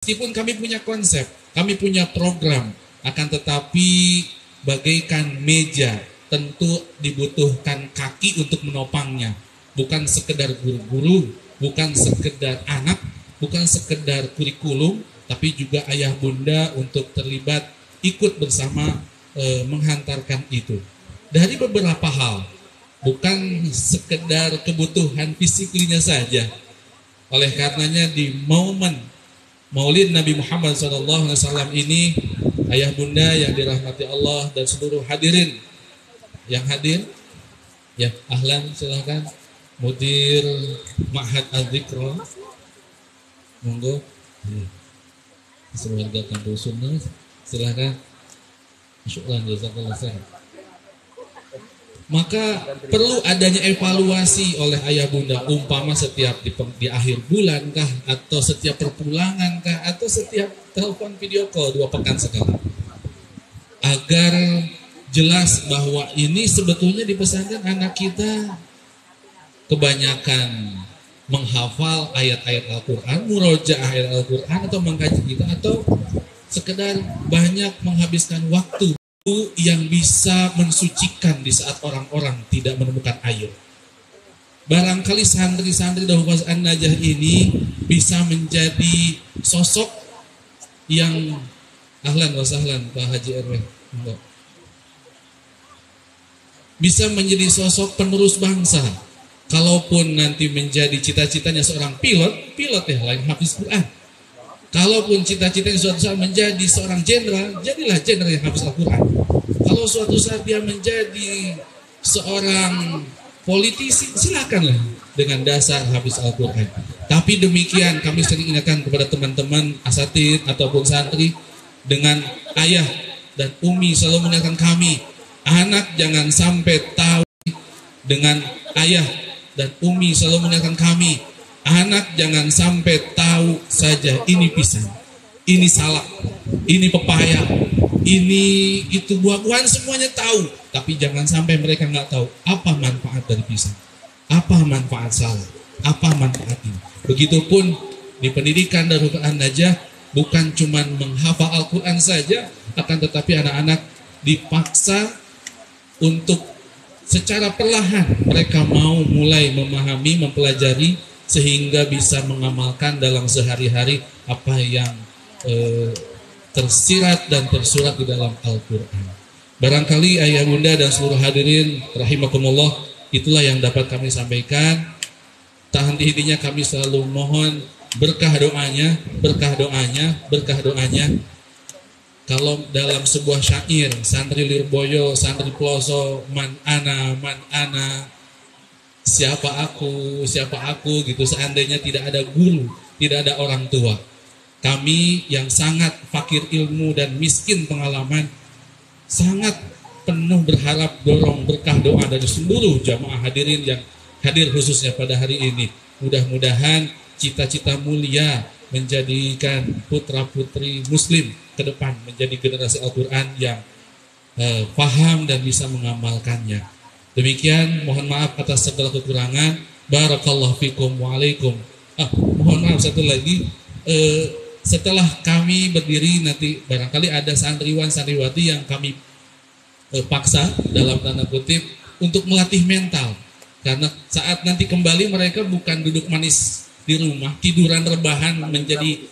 Meskipun kami punya konsep, kami punya program, akan tetapi bagaikan meja, tentu dibutuhkan kaki untuk menopangnya. Bukan sekedar guru-guru, bukan sekedar anak, bukan sekedar kurikulum, tapi juga ayah bunda untuk terlibat ikut bersama menghantarkan itu. Dari beberapa hal, bukan sekedar kebutuhan fisiklinya saja. Oleh karenanya di momen Maulid Nabi Muhammad SAW ini, ayah bunda yang dirahmati Allah dan seluruh hadirin yang hadir, ya ahlan, silakan Mudir Ma'had Al-Dzikra, monggo, sewarga kampus sunnah, silakan. Syukran jazakallahu khairan. Maka perlu adanya evaluasi oleh ayah bunda, umpama setiap di akhir bulan kah, atau setiap perpulangan kah, atau setiap telepon video call 2 pekan sekali, agar jelas bahwa ini sebetulnya dipesankan anak kita kebanyakan menghafal ayat-ayat Al-Quran, murojaah ayat Al-Quran, atau mengkaji kita, atau sekedar banyak menghabiskan waktu yang bisa mensucikan di saat orang-orang tidak menemukan air. Barangkali santri-santri dari Hufaz An-Najah ini bisa menjadi sosok yang ahlan wa sahlan Pak Haji RW, bisa menjadi sosok penerus bangsa. Kalaupun nanti menjadi cita-citanya seorang pilot ya lain hafiz Quran. Kalaupun cita-citanya suatu saat menjadi seorang jenderal, jadilah jenderal yang hafiz Al-Quran. Kalau suatu saat dia menjadi seorang politisi, silakanlah dengan dasar hafiz Al-Quran. Tapi demikian kami sering ingatkan kepada teman-teman asatid ataupun santri, dengan ayah dan umi selalu mengingatkan kami, anak jangan sampai tahu, dengan ayah dan umi selalu mengingatkan kami, anak jangan sampai tahu saja ini pisang, ini salak, ini pepaya, ini itu buah-buahan, semuanya tahu. Tapi jangan sampai mereka nggak tahu apa manfaat dari pisang, apa manfaat salak, apa manfaat ini. Begitupun di pendidikan Darul An-Najah, bukan cuma menghafal Al-Quran saja, akan tetapi anak-anak dipaksa untuk secara perlahan mereka mau mulai memahami, mempelajari, sehingga bisa mengamalkan dalam sehari-hari apa yang tersirat dan tersurat di dalam Al-Quran. Barangkali ayah bunda dan seluruh hadirin rahimakumullah, itulah yang dapat kami sampaikan. Tak henti-hentinya kami selalu mohon berkah doanya, berkah doanya, berkah doanya. Kalau dalam sebuah syair, santri Lirboyo, santri Ploso, man ana, siapa aku gitu, seandainya tidak ada guru, tidak ada orang tua. Kami yang sangat fakir ilmu dan miskin pengalaman, sangat penuh berharap dorong berkah doa dari seluruh jamaah hadirin yang hadir khususnya pada hari ini. Mudah-mudahan cita-cita mulia menjadikan putra-putri muslim ke depan menjadi generasi Al-Quran yang paham dan bisa mengamalkannya. Demikian, mohon maaf atas segala kekurangan. Barakallahu fikum. Waalaikum. Mohon maaf satu lagi. Setelah kami berdiri nanti barangkali ada santriwan santriwati yang kami paksa dalam tanda kutip untuk melatih mental. Karena saat nanti kembali mereka bukan duduk manis di rumah, tiduran rebahan menjadi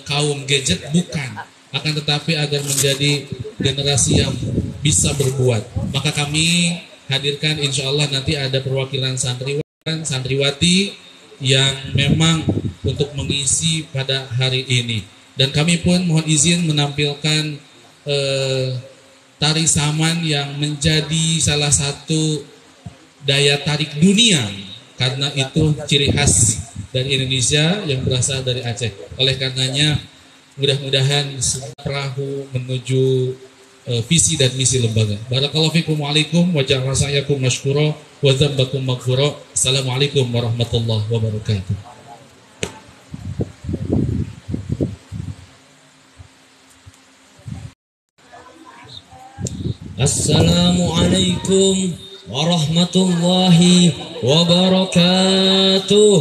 kaum gadget, bukan. Akan tetapi agar menjadi generasi yang bisa berbuat. Maka kami hadirkan insya Allah nanti ada perwakilan santriwan, santriwati yang memang untuk mengisi pada hari ini. Dan kami pun mohon izin menampilkan tari saman yang menjadi salah satu daya tarik dunia, karena itu ciri khas dari Indonesia yang berasal dari Aceh. Oleh karenanya mudah-mudahan perahu menuju visi dan misi lembaga. Barakallahu fikum. Waalaikum wa ja'ala sa'yakum mashkura wa dzambakum maghfura. Assalamualaikum warahmatullahi wabarakatuh. Assalamualaikum warahmatullahi wabarakatuh.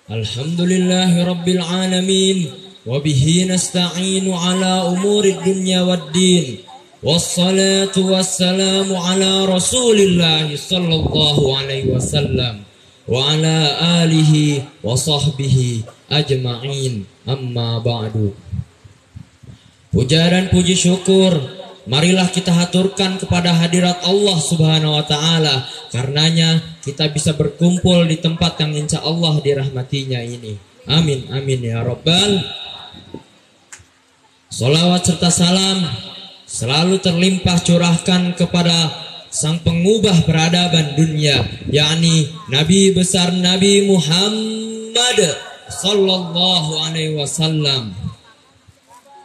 Alhamdulillahi Rabbil Alamin. Wabihi nasta'inu ala umuri dunya waddin. Wassalatu wassalamu ala Rasulillahi sallallahu alaihi wasallam wa ala alihi wa sahbihi ajma'in. Amma ba'du. Puja dan puji syukur marilah kita haturkan kepada hadirat Allah Subhanahu wa taala. Karenanya kita bisa berkumpul di tempat yang insya Allah dirahmatinya ini. Amin amin ya rabbal. Salawat serta salam selalu terlimpah curahkan kepada sang pengubah peradaban dunia, yakni Nabi besar Nabi Muhammad sallallahu alaihi wasallam.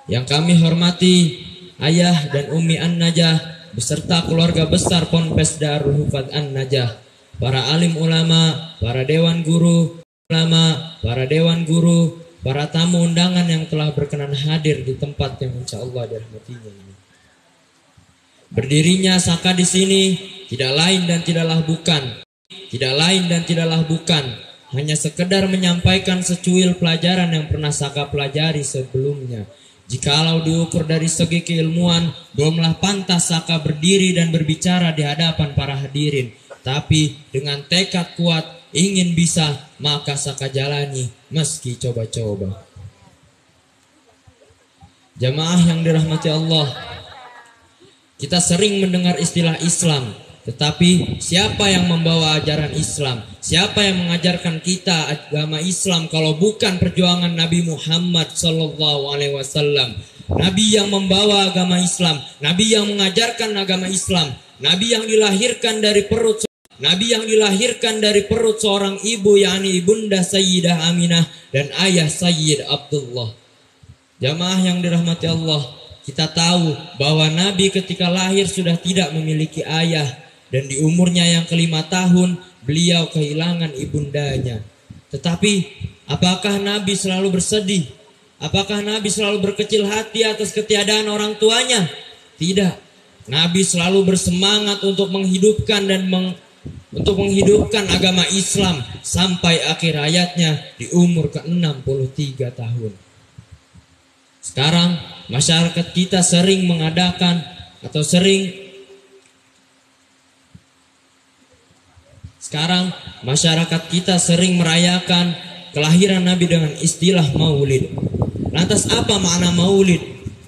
Yang kami hormati Ayah dan Umi An-Najah beserta keluarga besar Ponpes Darul Hufadz An-Najah, para alim ulama, para dewan guru, para tamu undangan yang telah berkenan hadir di tempat yang insya Allah dirahmatinya ini. Berdirinya Saka di sini tidak lain dan tidaklah bukan hanya sekedar menyampaikan secuil pelajaran yang pernah Saka pelajari sebelumnya. Jikalau diukur dari segi keilmuan, belumlah pantas Saka berdiri dan berbicara di hadapan para hadirin. Tapi dengan tekad kuat ingin bisa, maka Saka jalani meski coba-coba. Jamaah yang dirahmati Allah, kita sering mendengar istilah Islam, tetapi siapa yang membawa ajaran Islam? Siapa yang mengajarkan kita agama Islam kalau bukan perjuangan Nabi Muhammad sallallahu alaihi wasallam? Nabi yang membawa agama Islam, Nabi yang mengajarkan agama Islam, Nabi yang dilahirkan dari perut seorang ibu, yakni Ibunda Sayyidah Aminah dan ayah Sayyid Abdullah. Jamaah yang dirahmati Allah, kita tahu bahwa Nabi ketika lahir sudah tidak memiliki ayah, dan di umurnya yang ke-5 tahun beliau kehilangan ibundanya. Tetapi apakah Nabi selalu bersedih? Apakah Nabi selalu berkecil hati atas ketiadaan orang tuanya? Tidak. Nabi selalu bersemangat untuk menghidupkan agama Islam sampai akhir hayatnya di umur ke-63 tahun. Sekarang masyarakat kita sering merayakan kelahiran Nabi dengan istilah maulid. Lantas apa makna maulid?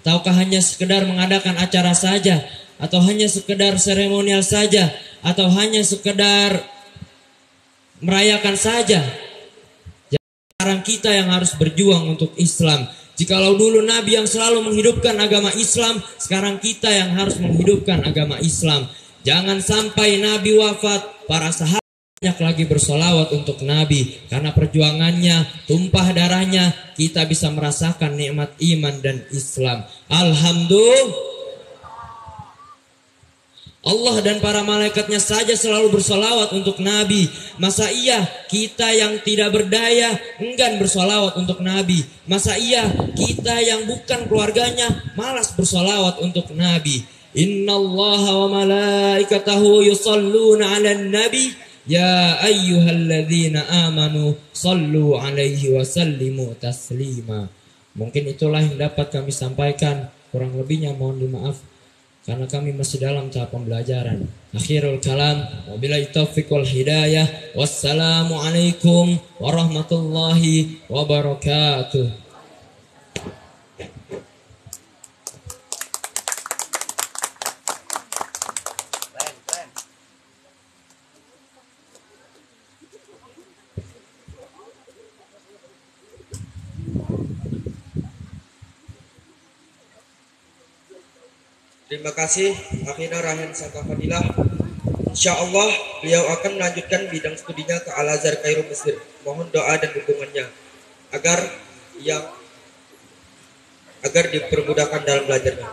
Tahukah hanya sekedar mengadakan acara saja? Atau hanya sekedar seremonial saja? Atau hanya sekedar merayakan saja? Sekarang kita yang harus berjuang untuk Islam. Jikalau dulu Nabi yang selalu menghidupkan agama Islam, sekarang kita yang harus menghidupkan agama Islam. Jangan sampai Nabi wafat, para sahabat banyak lagi bersolawat untuk Nabi. Karena perjuangannya, tumpah darahnya, kita bisa merasakan nikmat iman dan Islam. Alhamdulillah. Allah dan para malaikatnya saja selalu bersolawat untuk Nabi. Masa iya kita yang tidak berdaya enggan bersolawat untuk Nabi? Masa iya kita yang bukan keluarganya malas bersolawat untuk Nabi? Innallaha wa malaikatahu yusalluna 'alan nabi ya ayyuhalladzina amanu sallu 'alaihi wa sallimu taslima. Mungkin itulah yang dapat kami sampaikan. Kurang lebihnya mohon dimaaf karena kami masih dalam tahap pembelajaran. Akhirul kalam, wabillahi taufiq wal hidayah. Wassalamualaikum warahmatullahi wabarakatuh. Terima kasih Akhina Rahen Saka Fadilah. InsyaAllah beliau akan melanjutkan bidang studinya ke Al-Azhar Kairo Mesir. Mohon doa dan dukungannya agar dipermudahkan dalam belajarnya.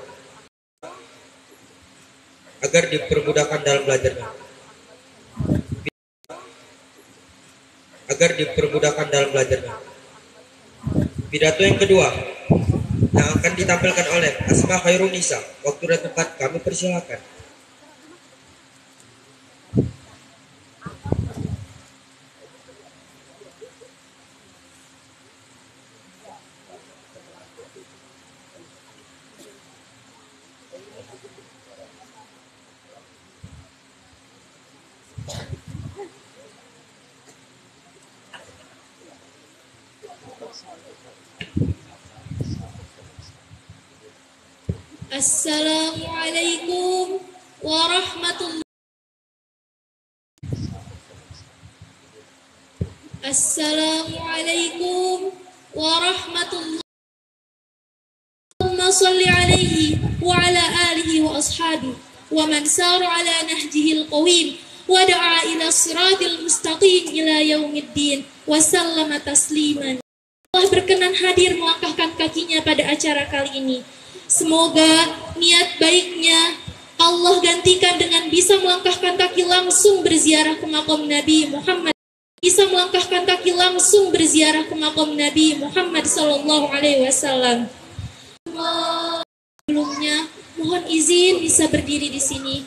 Pidato yang kedua yang akan ditampilkan oleh Asma Khairun Nisa. Waktu dan tempat kami persilakan. Assalamualaikum warahmatullahi. Assalamualaikum warahmatullahi. Allahumma salli alaihi wa ala alihi wa ashabihi wa man sara ala nahjihi al-qawim wa da'a ila siratil mustaqim ila yaumiddin wa sallama tasliman. Allah berkenan hadir melangkahkan kakinya pada acara kali ini. Semoga niat baiknya Allah gantikan dengan bisa melangkahkan kaki langsung berziarah ke makam Nabi Muhammad. Bisa melangkahkan kaki langsung berziarah ke makam Nabi Muhammad sallallahu alaihi wasallam. Sebelumnya mohon izin bisa berdiri di sini.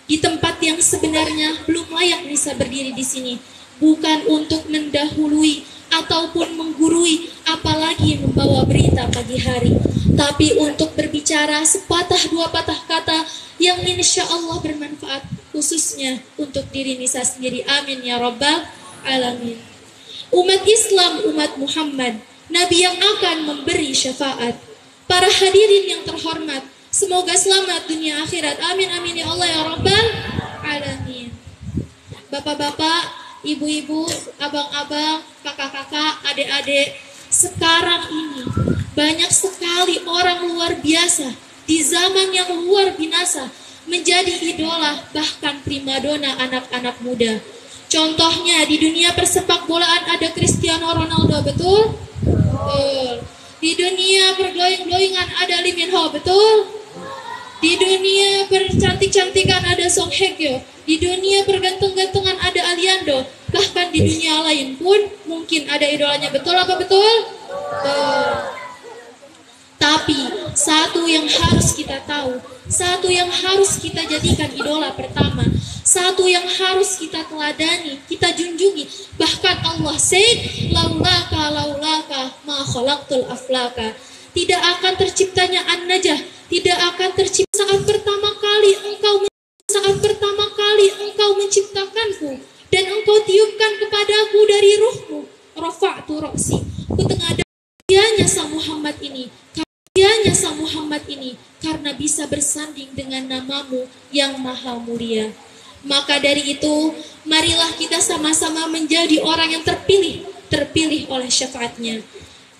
Di tempat yang sebenarnya belum layak bisa berdiri di sini. Bukan untuk mendahului ataupun menggurui, apalagi membawa berita pagi hari, tapi untuk berbicara sepatah dua patah kata yang insya Allah bermanfaat, khususnya untuk diri Nisa sendiri. Amin ya Rabbal Alamin. Umat Islam, umat Muhammad, Nabi yang akan memberi syafaat. Para hadirin yang terhormat, semoga selamat dunia akhirat. Amin amin ya Allah ya Rabbal Alamin. Bapak-bapak, ibu-ibu, abang-abang, kakak-kakak, adik-adik, sekarang ini banyak sekali orang luar biasa di zaman yang luar binasa menjadi idola bahkan primadona anak-anak muda. Contohnya di dunia persepak bolaan ada Cristiano Ronaldo, betul? Betul. Di dunia perglowing-glowingan ada Lee Min Ho, betul? Di dunia percantik-cantikan ada Song Hye Kyo. Di dunia pergantung-gantungan ada Aliando. Bahkan di dunia lain pun mungkin ada idolanya, betul apa betul? Tapi satu yang harus kita tahu, satu yang harus kita jadikan idola pertama, satu yang harus kita teladani, kita junjungi. Bahkan Allah said, laulaka ma khalaqtul aflaka. Tidak akan terciptanya an-najah, tidak akan tercipta saat pertama kali engkau menciptakanku dan engkau tiupkan kepadaku dari ruhmu. Rafa'tu ra'si. Kutengadahkan dianya sang Muhammad ini karena bisa bersanding dengan namamu yang maha mulia. Maka dari itu, marilah kita sama-sama menjadi orang yang terpilih oleh syafaatnya.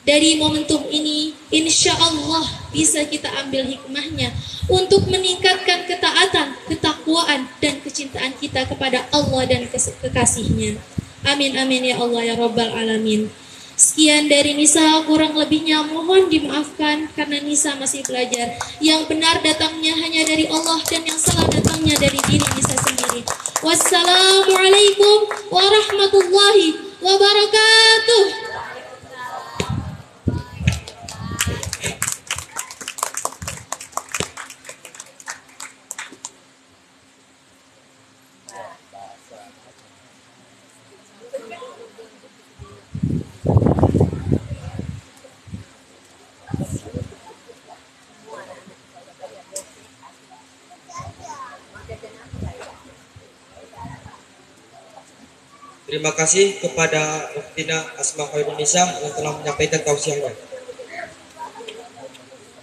Dari momentum ini, insya Allah bisa kita ambil hikmahnya untuk meningkatkan ketaatan, ketakwaan, dan kecintaan kita kepada Allah dan kekasihnya. Amin, amin ya Allah ya Rabbal Alamin. Sekian dari Nisa, kurang lebihnya mohon dimaafkan karena Nisa masih belajar. Yang benar datangnya hanya dari Allah dan yang salah datangnya dari diri Nisa sendiri. Wassalamualaikum warahmatullahi wabarakatuh. Terima kasih kepada Muftina Asma Khairun Nisa yang telah menyampaikan tausiahnya.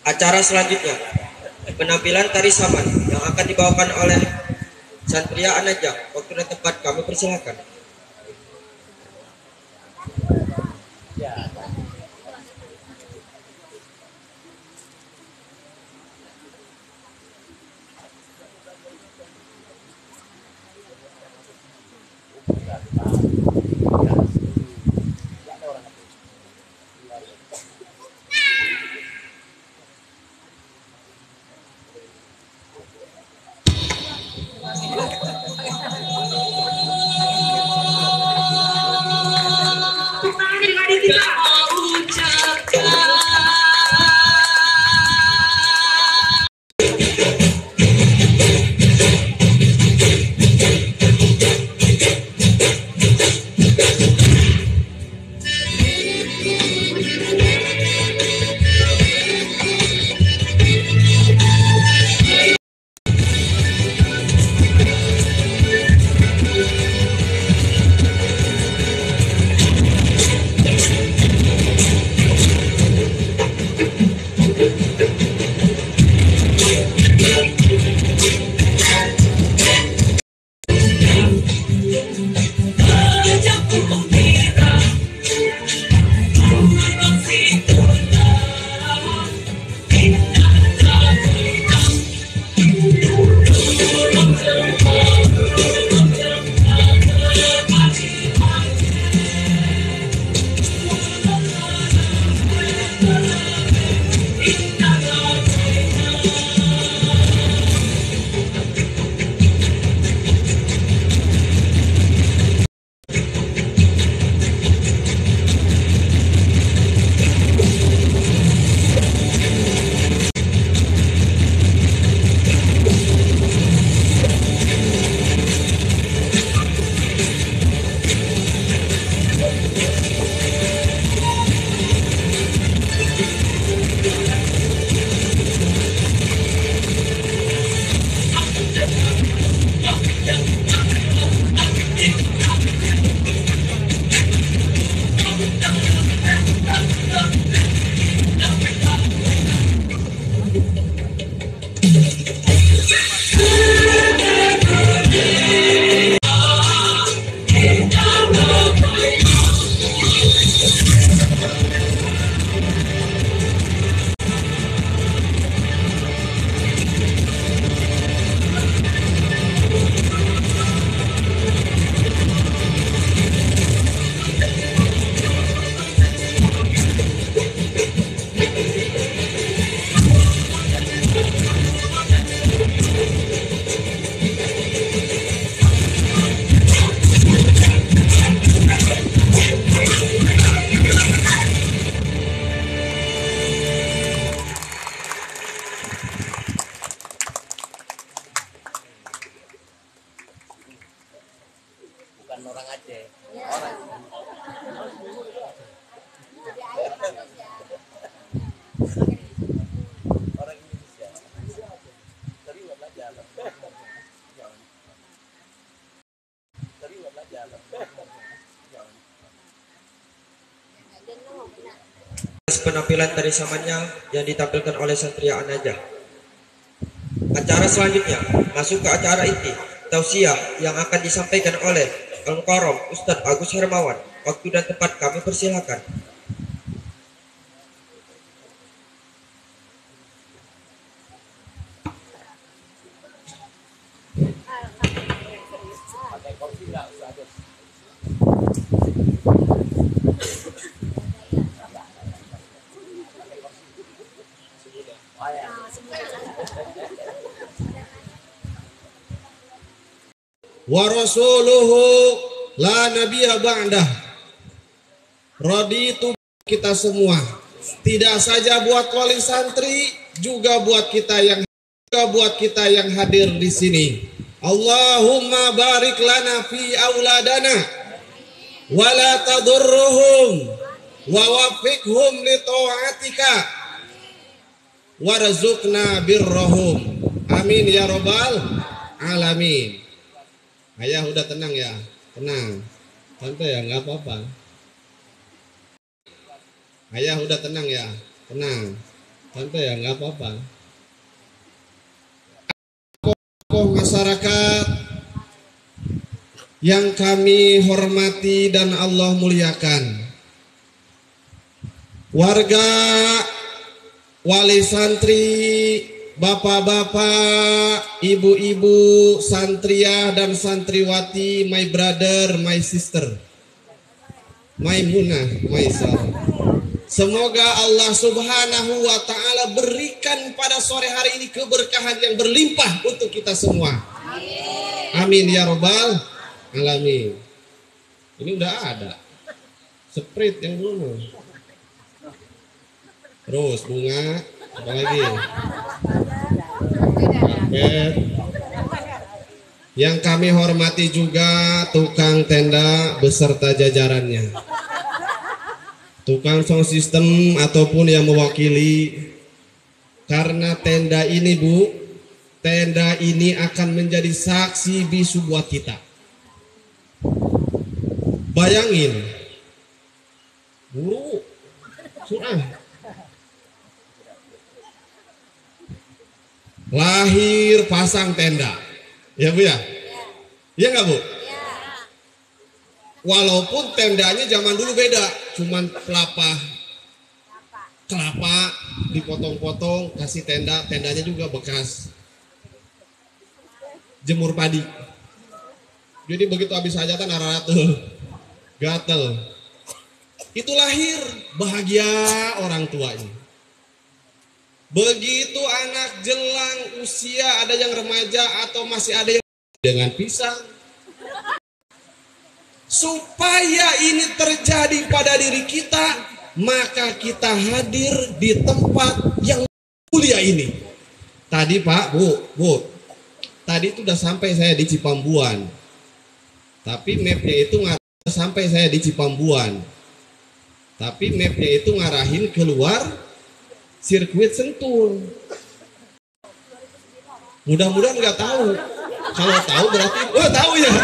Acara selanjutnya, penampilan tari saman yang akan dibawakan oleh Santria Anaja. Waktu dan tempat kami persilakan. Penampilan tari samannya yang ditampilkan oleh Santria An-Najah. Acara selanjutnya masuk ke acara inti tausiah yang akan disampaikan oleh Al-Mukarram Ustadz Agus Hermawan. Waktu dan tempat kami persilakan. Wa rasuluhu la nabiyya ba'dah. Raditu kita semua, tidak saja buat wali santri, juga buat kita yang hadir di sini. Allahumma barik lana fi auladana wa la tadurruhum wa waffiqhum li ta'atika warzuqna birrahum. Amin ya rabbal alamin. Ayah udah tenang ya, tenang, santai ya, nggak apa-apa. Ayah udah tenang ya, tenang, santai ya, nggak apa-apa. Tokoh masyarakat yang kami hormati dan Allah muliakan, warga, wali santri, bapak-bapak, ibu-ibu, santriah dan santriwati, my brother, my sister, my munah, my son. Semoga Allah Subhanahu wa ta'ala berikan pada sore hari ini keberkahan yang berlimpah untuk kita semua. Amin ya robbal alamin. Ini udah ada Sprite yang dulu. Terus bunga, apa lagi? Yang kami hormati juga tukang tenda beserta jajarannya, tukang sound system ataupun yang mewakili. Karena tenda ini Bu, tenda ini akan menjadi saksi bisu buat kita. Bayangin Bu, lahir pasang tenda, ya Bu ya? Iya nggak Bu? Walaupun tendanya zaman dulu beda, cuman kelapa dipotong-potong, kasih tenda, tendanya juga bekas jemur padi. Jadi begitu habis hajatan araratul, gatel. Itu lahir bahagia orang tuanya. Begitu anak jelang usia, ada yang remaja atau masih ada yang dengan pisang. Supaya ini terjadi pada diri kita, maka kita hadir di tempat yang mulia ini. Tadi Pak, Bu, tadi itu udah sampai saya di Cipambuan. Tapi mapnya itu sampai saya di Cipambuan. Tapi mapnya itu ngarahin keluar sirkuit Sentul. Mudah-mudahan nggak tahu. Kalau tahu berarti, tahu ya.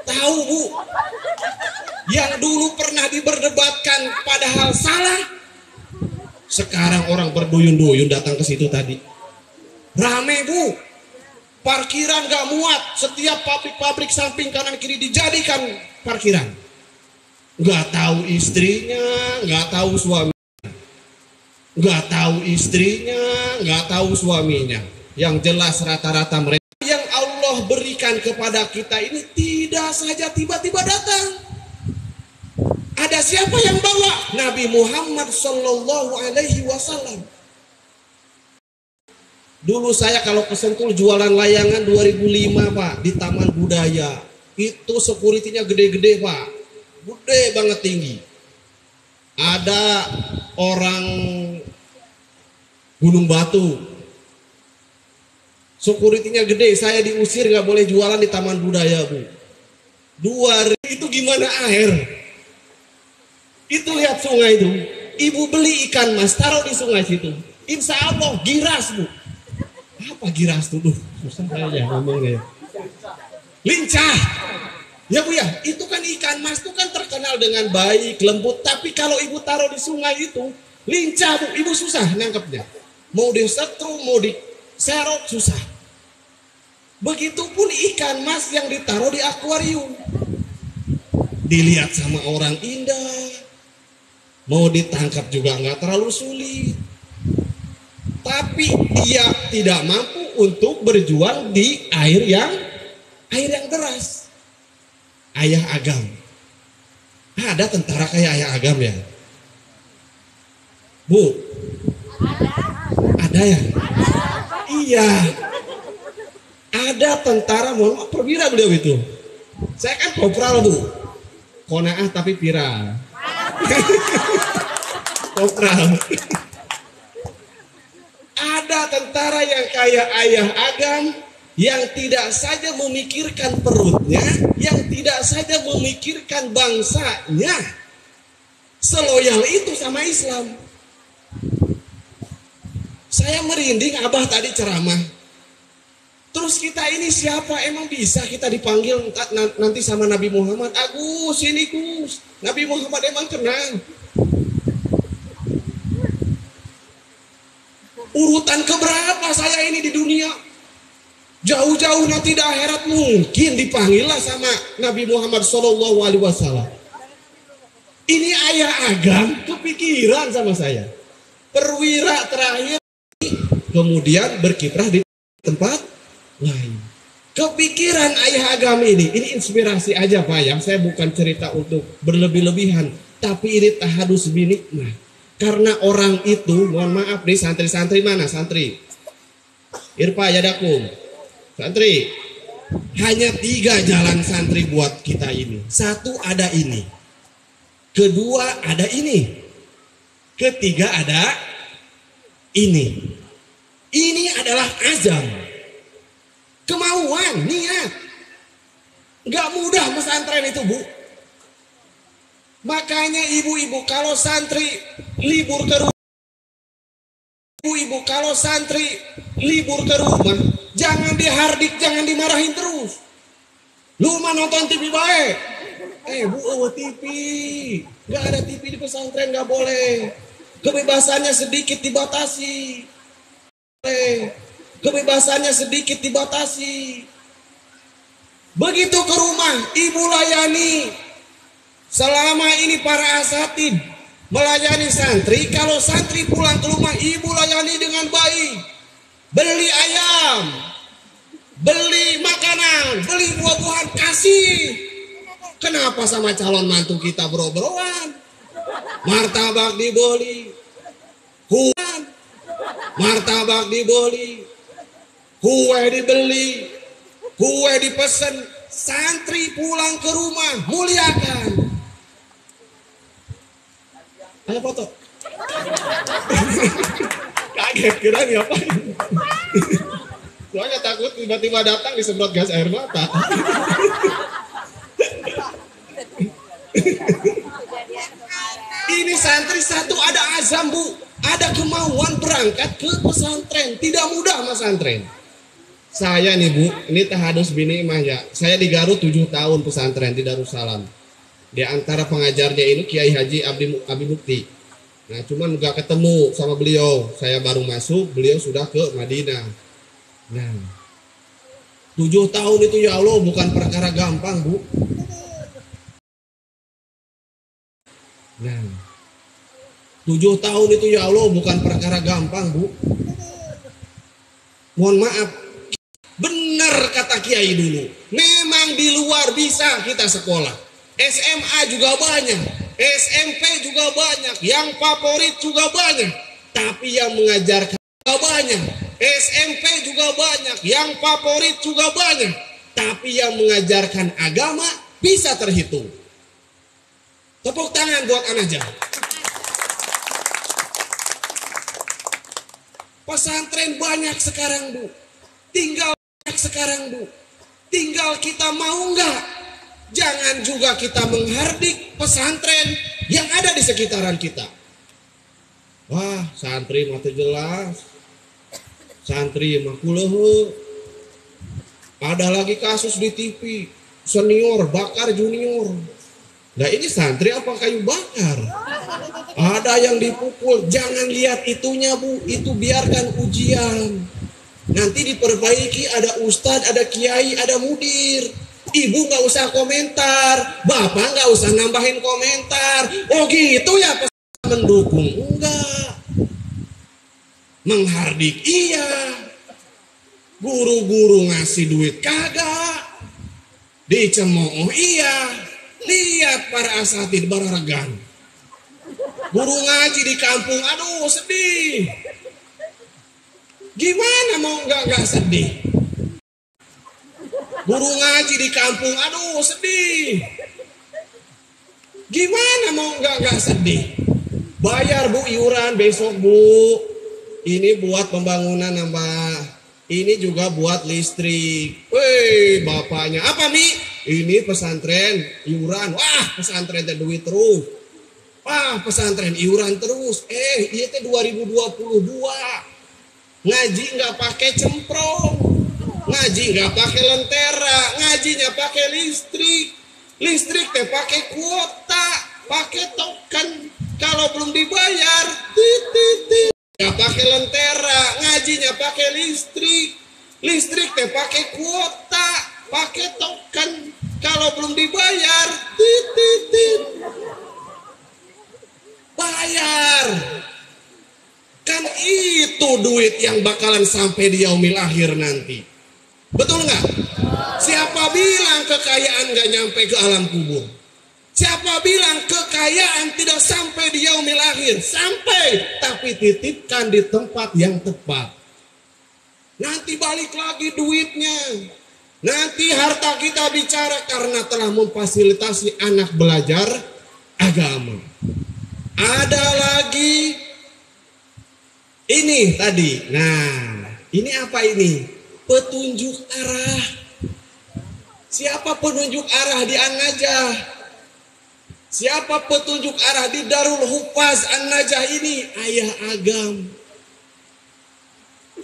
Tahu Bu. Yang dulu pernah diperdebatkan padahal salah. Sekarang orang berduyun-duyun datang ke situ tadi. Rame Bu. Parkiran gak muat. Setiap pabrik-pabrik samping kanan kiri dijadikan parkiran. Gak tahu istrinya, gak tahu suaminya. Gak tahu istrinya, gak tahu suaminya. Yang jelas rata-rata mereka yang Allah berikan kepada kita ini tidak saja tiba-tiba datang. Ada siapa yang bawa? Nabi Muhammad Sallallahu Alaihi Wasallam. Dulu saya kalau ke Sentul jualan layangan 2005 Pak, di Taman Budaya. Itu security-nya gede-gede Pak. Gede banget tinggi. Ada orang Gunung Batu, security-nya gede, saya diusir gak boleh jualan di Taman Budaya Bu. 2000 itu gimana air? Itu lihat sungai itu, ibu beli ikan mas, taruh di sungai situ. Insya Allah giras Bu. Apa giras tuh? Susah saya ngomongnya. Lincah. Ya Bu ya, itu kan ikan mas itu kan terkenal dengan baik, lembut. Tapi kalau ibu taruh di sungai itu, lincah Bu, ibu susah nangkepnya. Mau disetrum, mau diserok, susah. Begitupun ikan mas yang ditaruh di akuarium. Dilihat sama orang indah, mau ditangkap juga nggak terlalu sulit. Tapi dia tidak mampu untuk berjuang di air yang deras. Ayah Agam. Ada tentara kayak Ayah Agam ya? Bu? Ada ya? Iya. Ada tentara, mohon maaf, perwira beliau itu. Saya kan kopral Bu. Konaah tapi pira. Kopral. Ada tentara yang kayak Ayah Agam, yang tidak saja memikirkan perutnya, yang tidak saja memikirkan bangsanya, seloyal itu sama Islam. Saya merinding Abah tadi ceramah. Terus kita ini siapa? Emang bisa kita dipanggil nanti sama Nabi Muhammad? Agus, ini Gus. Nabi Muhammad emang kenal. Urutan keberapa saya ini di dunia? Jauh-jauh nanti di akhirat mungkin dipanggil lah sama Nabi Muhammad SAW. Ini Ayah Agam kepikiran sama saya. Perwira terakhir kemudian berkiprah di tempat lain. Kepikiran Ayah Agam ini inspirasi aja Pak ya. Saya bukan cerita untuk berlebih-lebihan, tapi ini tahadus binikmah. Karena orang itu, mohon maaf nih santri-santri mana santri? Irpa Yadakum. Santri, hanya 3 jalan santri buat kita ini. 1 ada ini. Kedua ada ini. Ketiga ada ini. Ini adalah azam. Kemauan, niat. Gak mudah pesantren itu Bu. Makanya ibu-ibu kalau santri libur ke rumah, ibu-ibu kalau santri libur ke rumah, jangan dihardik, jangan dimarahin terus. Lu mah nonton TV baik. Bu, TV. Gak ada TV di pesantren, gak boleh. Kebebasannya sedikit dibatasi. Kebebasannya sedikit dibatasi. Begitu ke rumah, ibu layani. Selama ini para asatid melayani santri, kalau santri pulang ke rumah, ibu layani dengan baik. Beli ayam, beli makanan, beli buah-buahan, kasih. Kenapa sama calon mantu kita bro-broan? Martabak dibeli, martabak dibeli, kue dibeli, kue dipesen. Santri pulang ke rumah, muliakan. Ayo foto. Kaget kira nih apa? Soalnya takut tiba-tiba datang disemprot gas air mata. Ini santri 1 ada azam Bu, ada kemauan berangkat ke pesantren. Tidak mudah Mas santren. Saya nih Bu, ini tahadus binikmah ya. Saya di Garut 7 tahun pesantren di Darussalam. Di antara pengajarnya ini Kiai Haji Abi Mukti. Nah cuman gak ketemu sama beliau. Saya baru masuk, beliau sudah ke Madinah. Nah 7 tahun itu ya Allah bukan perkara gampang Bu. Nah 7 tahun itu ya Allah bukan perkara gampang Bu. Mohon maaf, benar kata Kiai dulu. Memang di luar bisa kita sekolah. SMA juga banyak, SMP juga banyak, yang favorit juga banyak. Tapi yang mengajarkan juga banyak. SMP juga banyak, yang favorit juga banyak. Tapi yang mengajarkan agama bisa terhitung. Tepuk tangan buat Anaja. Pesantren banyak sekarang Bu. Tinggal kita mau enggak. Jangan juga kita menghardik pesantren yang ada di sekitaran kita. Wah, santri mah jelas. Santri mah kulehe. Ada lagi kasus di TV, senior bakar junior. Nah ini santri apa kayu bakar? Ada yang dipukul, jangan lihat itunya Bu, itu biarkan ujian. Nanti diperbaiki, ada ustadz, ada kiai, ada mudir. Ibu nggak usah komentar, bapak nggak usah nambahin komentar. Oh gitu ya, mendukung enggak, menghardik iya, guru-guru ngasih duit kagak, dicemooh iya. Lihat para asatid berregan, guru ngaji di kampung, aduh sedih. Gimana mau nggak sedih? Guru ngaji di kampung, aduh sedih. Gimana mau nggak sedih? Bayar Bu iuran besok Bu. Ini buat pembangunan nambah. Ini juga buat listrik. Weh, bapaknya apa Mi? Ini pesantren iuran. Wah, pesantren teh duit terus. Wah, pesantren iuran terus. Iya teh 2022. Ngaji nggak pakai cemprong. Ngaji nggak pakai lentera, ngajinya pakai listrik. Listrik teh pakai kuota, pakai token. Kalau belum dibayar, titit. Nggak pakai lentera, ngajinya pakai listrik. Listrik teh pakai kuota, pakai token. Kalau belum dibayar, titit. Bayar. Kan itu duit yang bakalan sampai di yaumil akhir nanti. Betul nggak? Siapa bilang kekayaan nggak nyampe ke alam kubur? Siapa bilang kekayaan tidak sampai di yaumil akhir? Sampai, tapi titipkan di tempat yang tepat. Nanti balik lagi duitnya. Nanti harta kita bicara karena telah memfasilitasi anak belajar agama. Ada lagi ini tadi. Nah, ini apa ini? Petunjuk arah. Siapa penunjuk arah di An-Najah? Siapa petunjuk arah di Darul Hufaz An-Najah ini? Ayah Agam.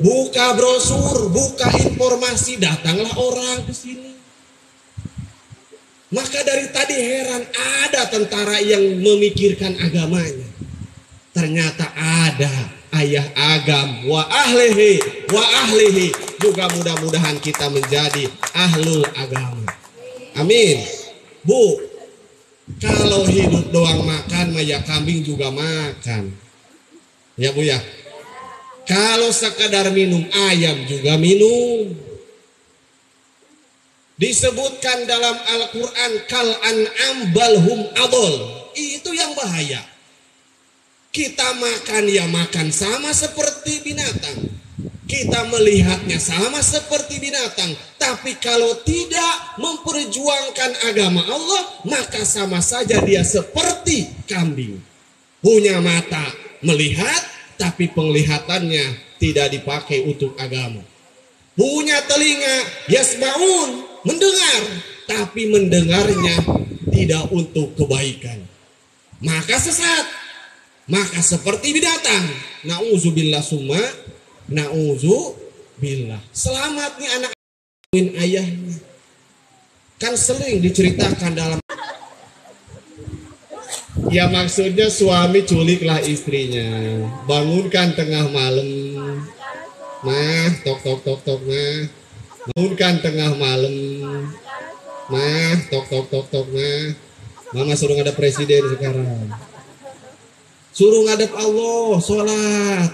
Buka brosur, buka informasi, datanglah orang ke sini. Maka dari tadi heran, ada tentara yang memikirkan agamanya. Ternyata ada ayah Agam wa ahlihi. Juga mudah-mudahan kita menjadi ahlul agama. Amin. Bu, kalau hidup doang makan, ya kambing juga makan. Ya Bu ya. Kalau sekadar minum, ayam juga minum. Disebutkan dalam Al-Quran, kal an'am balhum adol. Itu yang bahaya. Kita makan ya makan sama seperti binatang. Kita melihatnya sama seperti binatang. Tapi kalau tidak memperjuangkan agama Allah, maka sama saja dia seperti kambing. Punya mata melihat, tapi penglihatannya tidak dipakai untuk agama. Punya telinga, yasmaun, mendengar, tapi mendengarnya tidak untuk kebaikan. Maka sesat, maka seperti binatang. Na'udzubillah summa, na'udzubillah. Selamat nih anak ayahnya. Kan sering diceritakan dalam. Ya maksudnya suami culiklah istrinya, bangunkan tengah malam, mah tok mah, bangunkan tengah malam, mah tok mah, mama suruh ngadep presiden sekarang, suruh ngadep Allah, sholat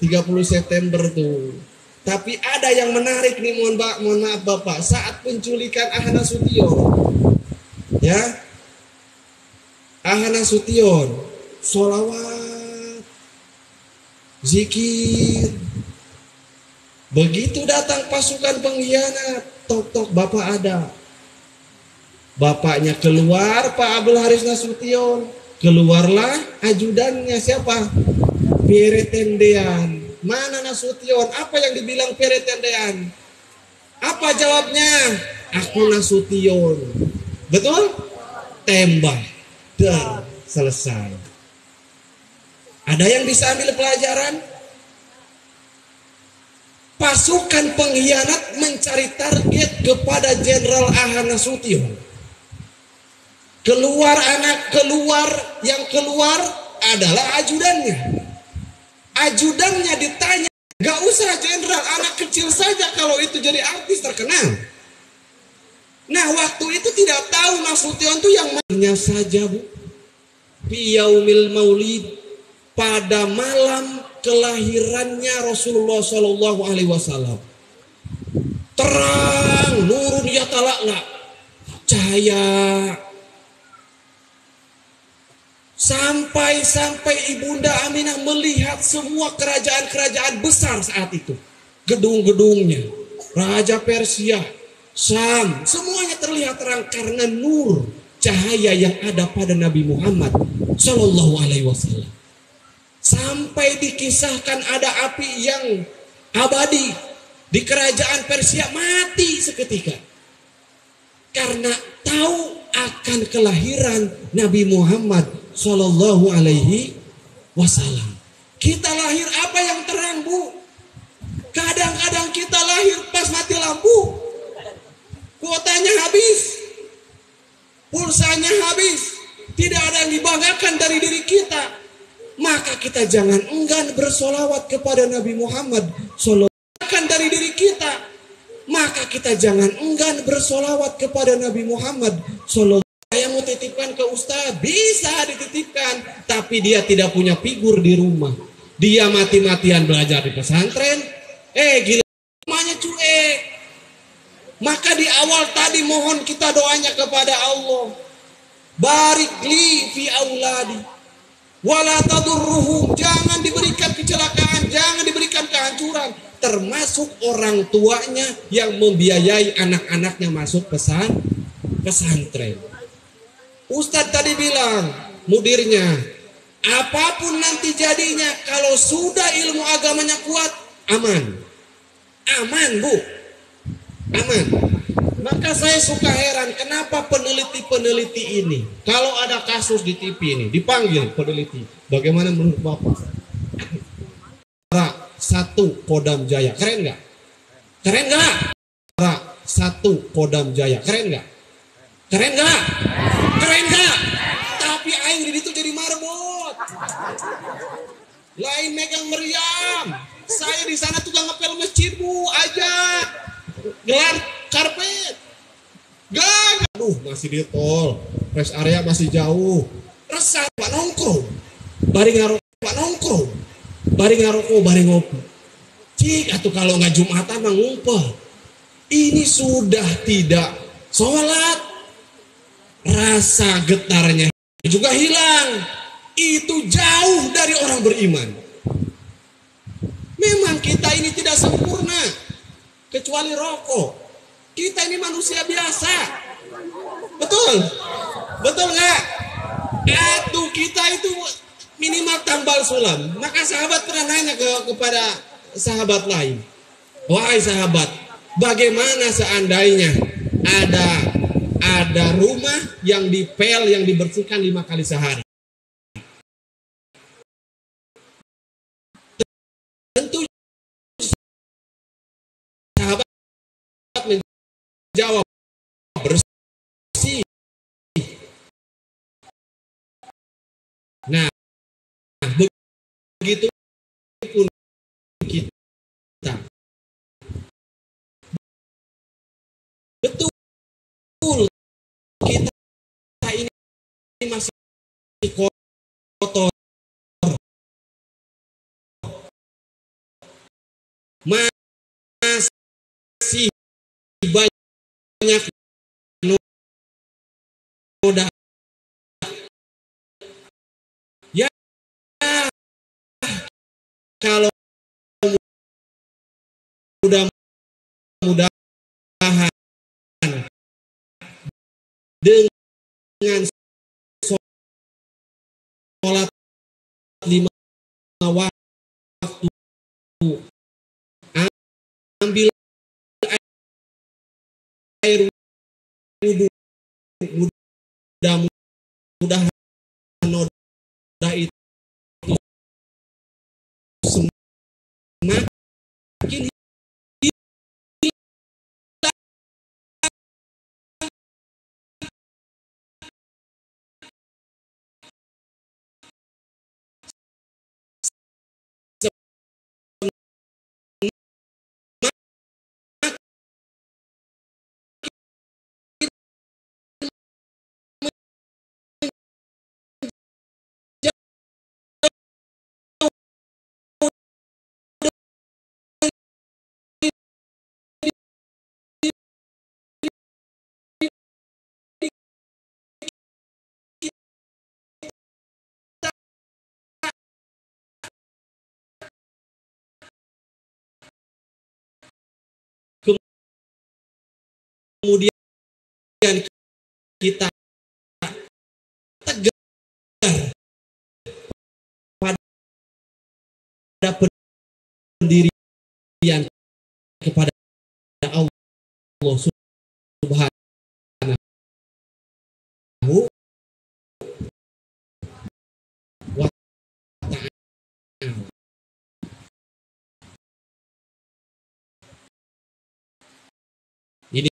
30 September tuh. Tapi ada yang menarik nih, mohon maaf Bapak, saat penculikan Ahana Sution, ya. Ahana Sution, sholawat, zikir. Begitu datang pasukan pengkhianat, tok bapak ada. Bapaknya keluar, Pak Abdul Haris Nasution. Keluarlah ajudannya siapa? Peretendean. Mana Nasution? Apa yang dibilang Peretendean? Apa jawabnya? Aku Nasution. Betul? Tembak. Selesai. Ada yang bisa ambil pelajaran? Pasukan pengkhianat mencari target kepada Jenderal Ahana Sution. Yang keluar adalah ajudannya. Ajudannya ditanya, gak usah jenderal, anak kecil saja kalau itu jadi artis terkenal. Nah waktu itu tidak tahu Nasution itu yang mainnya saja, Bu. Biyaumil maulid, pada malam kelahirannya Rasulullah Shallallahu Alaihi Wasallam, terang nurun yatala'la, cahaya, sampai Ibunda Aminah melihat semua kerajaan-kerajaan besar saat itu, gedung-gedungnya, Raja Persia, Sam, semuanya terlihat terang karena nur cahaya yang ada pada Nabi Muhammad Shallallahu Alaihi Wasallam. Sampai dikisahkan ada api yang abadi di kerajaan Persia mati seketika karena tahu akan kelahiran Nabi Muhammad Shallallahu Alaihi Wasallam. Kita lahir apa yang terang, Bu? Kadang-kadang kita lahir pas mati lampu, kuotanya habis, pulsanya habis, tidak ada yang dibanggakan dari diri kita. Maka kita jangan enggan bersolawat kepada Nabi Muhammad Shallallahu Alaihi Wasallam dari diri kita. Maka kita jangan enggan bersolawat kepada Nabi Muhammad Shallallahu Alaihi Wasallam. Saya mau titipkan ke Ustaz, bisa dititipkan, tapi dia tidak punya figur di rumah. Dia mati-matian belajar di pesantren, gila, rumahnya cuek. Maka di awal tadi mohon kita doanya kepada Allah. Barik li fi auladi, wala tadurruhum, jangan diberikan kecelakaan, jangan diberikan kehancuran. Termasuk orang tuanya yang membiayai anak-anaknya masuk pesantren. Ustadz tadi bilang, mudirnya, apapun nanti jadinya, kalau sudah ilmu agamanya kuat, aman. Aman, Bu. Aman. Maka saya suka heran, kenapa peneliti-peneliti ini, kalau ada kasus di TV ini, dipanggil peneliti. Bagaimana menurut Bapak? Satu Kodam Jaya, keren nggak? Keren nggak? Satu Kodam Jaya, keren nggak? Keren nggak? Keren nggak? Tapi aing di itu jadi marbot. Lain megang meriam. Saya di sana tukang ngepel masjid, Bu, aja. Gelar karpet. Gang. Aduh, masih di tol. Rest area masih jauh. Resah Pak nongkrong. Bari ngarokok, Pak nongkrong. Bari ngarokok, bari ngopi. Cik, atau kalau nggak Jumatan mah ngumpet. Ini sudah tidak sholat. Rasa getarnya juga hilang. Itu jauh dari orang beriman. Memang kita ini tidak sempurna, kecuali rokok. Kita ini manusia biasa. Betul? Betul nggak? Aduh, kita itu minimal tambal sulam. Maka sahabat pernah nanya kepada sahabat lain, wahai sahabat, bagaimana seandainya ada rumah yang dipel, yang dibersihkan 5 kali sehari? Tentu sahabat menjawab, bersih. Nah, begitu pun kita. Betul, kita ini masih kotor, masih banyak noda. Ya, kalau mudah-mudahan dengan sholat 5 waktu, ambil air wudhu, mudah-mudahan noda itu semakin kemudian kita tegar pada pendirian kepada Allah Subhanahu wa ta'ala. Ini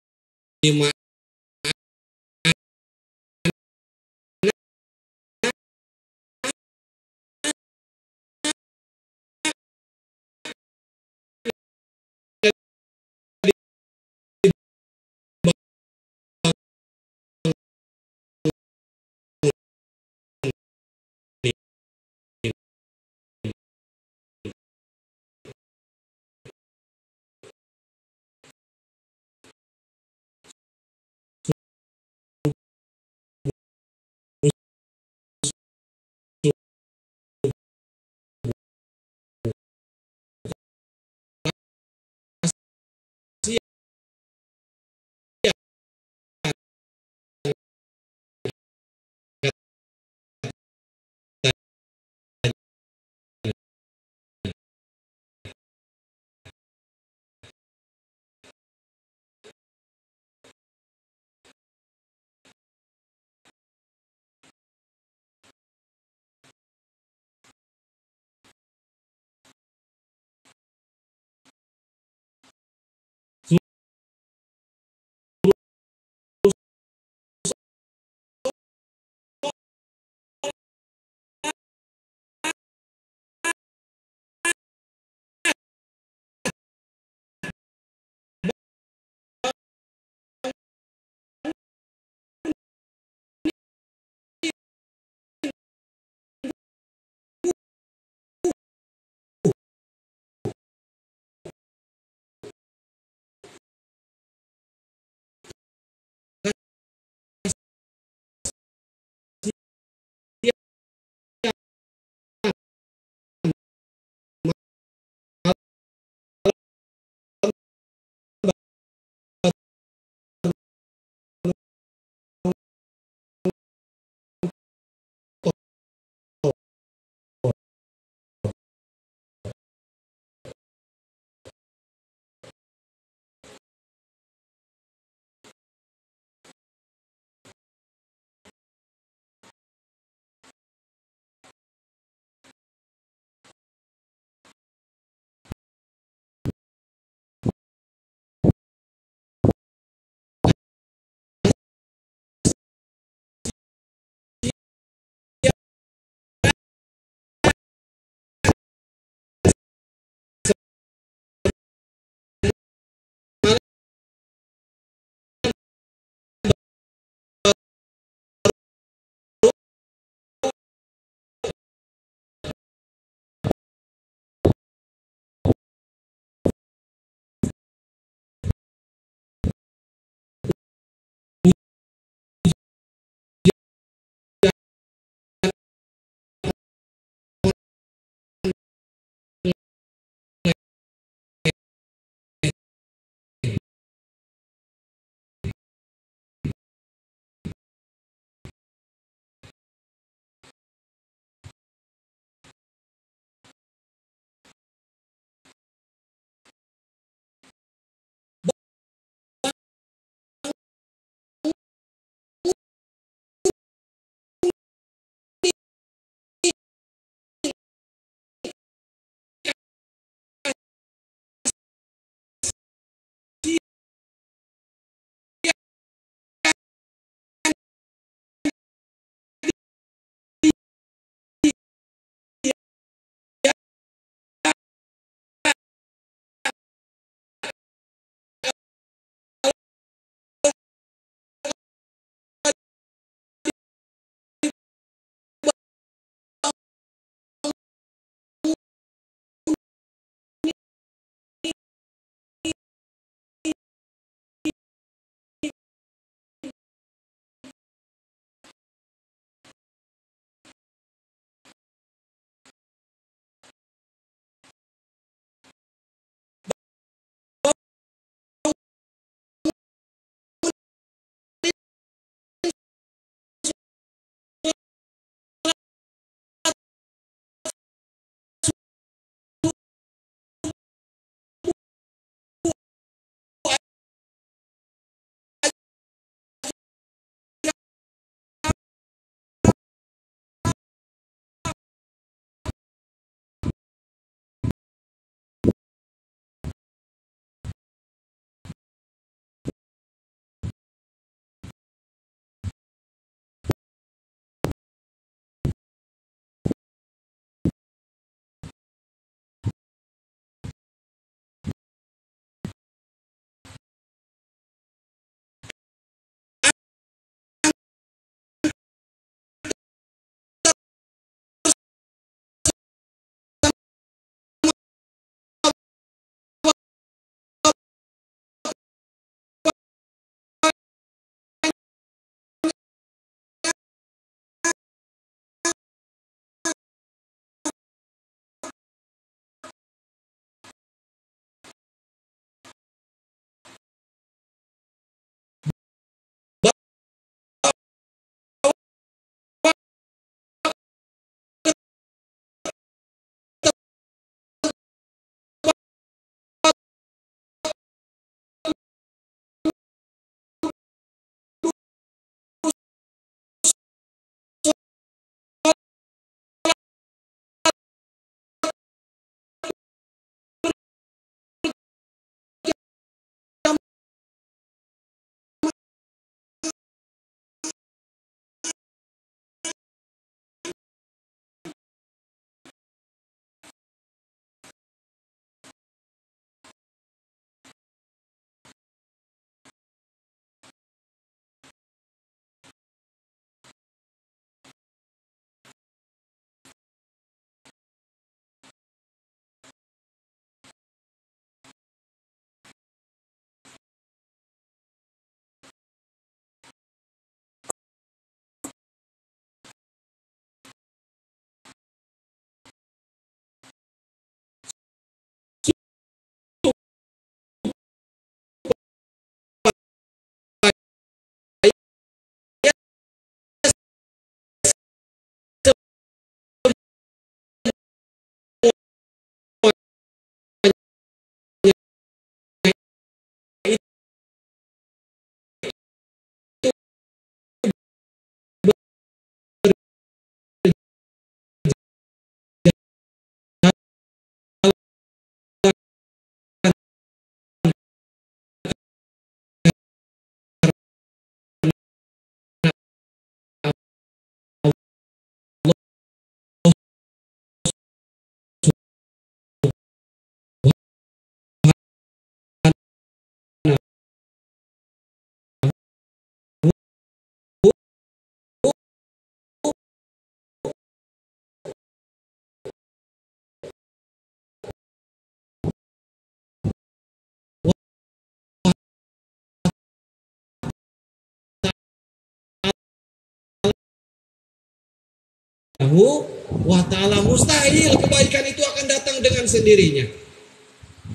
wa ta'ala. Mustahil kebaikan itu akan datang dengan sendirinya.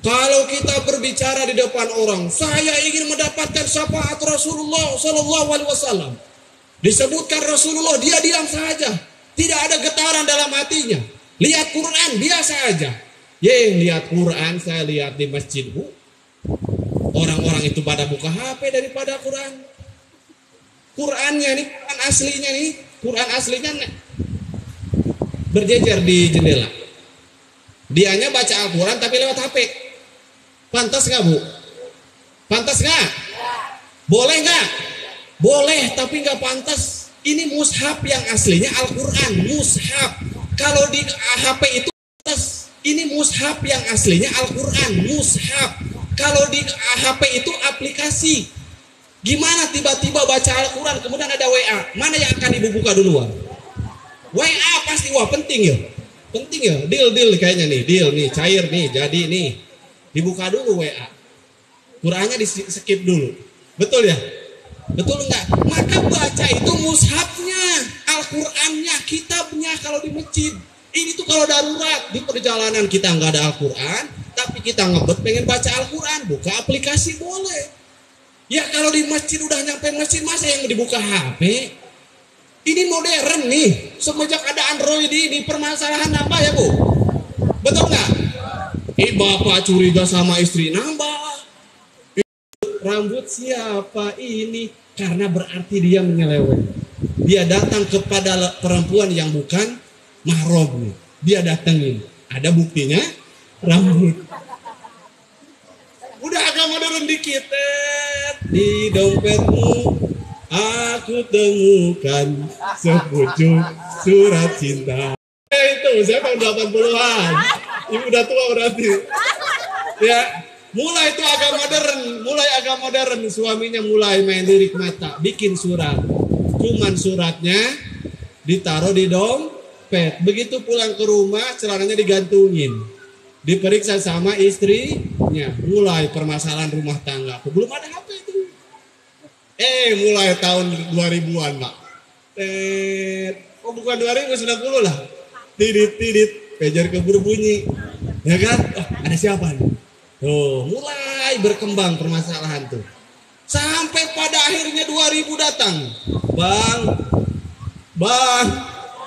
Kalau kita berbicara di depan orang, saya ingin mendapatkan syafaat Rasulullah Sallallahu Alaihi Wasallam. Disebutkan Rasulullah, dia diam saja, tidak ada getaran dalam hatinya. Lihat Quran biasa aja. Lihat Quran, saya lihat di masjid, Bu. Orang-orang itu pada buka HP daripada Quran. Qurannya nih, Quran aslinya nih, Quran aslinya nih, berjejer di jendela. Dianya baca Al-Quran tapi lewat HP. Pantas nggak, Bu? Pantas nggak? Boleh nggak? Boleh, tapi nggak pantas. Ini mushaf yang aslinya Al-Quran, mushaf. Kalau di HP itu pantas. Ini mushaf yang aslinya Al-Quran, mushaf. Kalau di HP itu aplikasi. Gimana tiba-tiba baca Al-Quran kemudian ada WA? Mana yang akan ibu buka duluan? WA pasti, wah penting ya. Penting ya, deal kayaknya nih, deal nih, cair nih, jadi nih. Dibuka dulu WA. Qurannya di skip dulu. Betul ya? Betul enggak? Maka baca itu mushafnya, Al-Qurannya, kitabnya kalau di masjid. Ini tuh kalau darurat, di perjalanan kita nggak ada Al-Quran, tapi kita ngebet pengen baca Al-Quran, buka aplikasi boleh. Ya kalau di masjid udah nyampe masjid, masa yang dibuka HP? Ini modern nih, semenjak ada Android ini permasalahan nambah ya, Bu? Betul nggak? Bapak curiga sama istri, nambah. Rambut siapa ini? Karena berarti dia menyeleweng. Dia datang kepada perempuan yang bukan mahram. Dia datengin. Ada buktinya? Rambut. Udah agak modern dikit. Di dompetmu aku temukan sepucuk surat cinta. Itu saya tahun 80-an. Ibu udah tua berarti. Ya, mulai itu agak modern. Suaminya mulai main lirik mata, bikin surat. Cuman suratnya ditaruh di dompet. Begitu pulang ke rumah, celananya digantungin. Diperiksa sama istrinya. Mulai permasalahan rumah tangga. Belum ada HP itu. Mulai tahun 2000-an, Pak. Bukan 2090 lah. Tidit, pager keburu bunyi. Ya kan? Ada siapa nih? Mulai berkembang permasalahan tuh. Sampai pada akhirnya 2000 datang. Bang,